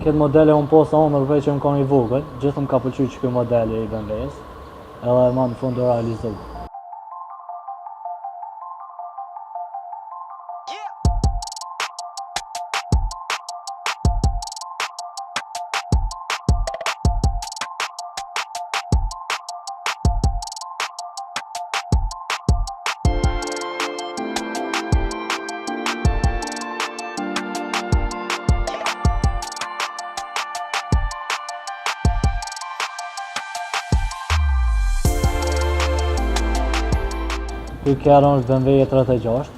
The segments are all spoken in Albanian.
Këtë modele unë po sa unë rëprej që më kanë i vogël, gjithë më ka pëlqy që këtë modeli i BMW-s, edhe ma në fund të realizu. Ky kjerë është BMW 36,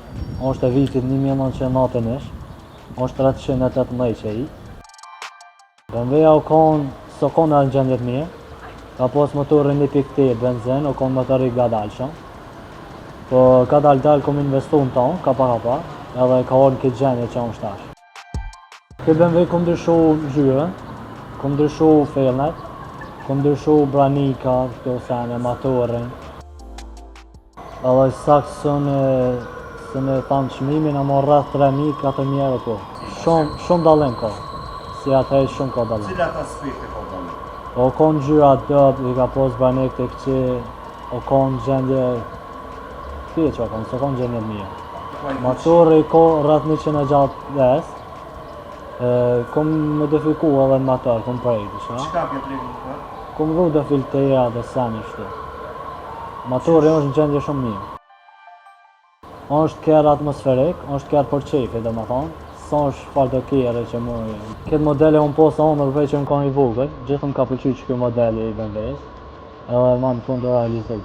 është e vitit 1991, është 318 që i. BMW-a u konë, së konë në gjendjet mirë, ka pos motorin 1.8 benzin, u konë motori gadalshëm. Po ka dalë kom investu në tonë, ka pa, edhe ka orën këtë gjendje që është tash. Këtë BMW kom ndryshu zhyrën, kom ndryshu felnet, kom ndryshu branika, këto sene, motorin. Edhe saktë së në thamë çmimin, a morë rreth 3.000-4.000 euro ko. Shumë dalim ka, si atëherë shumë ka dalim. Cilat aspekte ka dalim? O konë gjyra dëp, i ka pos banik të këqi, o konë gjendje... Kje që o konë, së konë gjendje mirë. Motori ko rreth 160 kom modifiku edhe në motor, kom prejti, shka? Qka ke tregu në për? Kom vru dhe filtera dhe seni shtu. Motori është në gjendje shumë mirë. është kjerë atmosferik, është kjerë për qefi dhe më thonë, sa është farë të kjerë që më... Këtë modele unë po sa unë rëprej që më kanë i vogël, gjithë më ka pëlqy që këtë modeli i BMW-s, edhe ma në fund të realizu.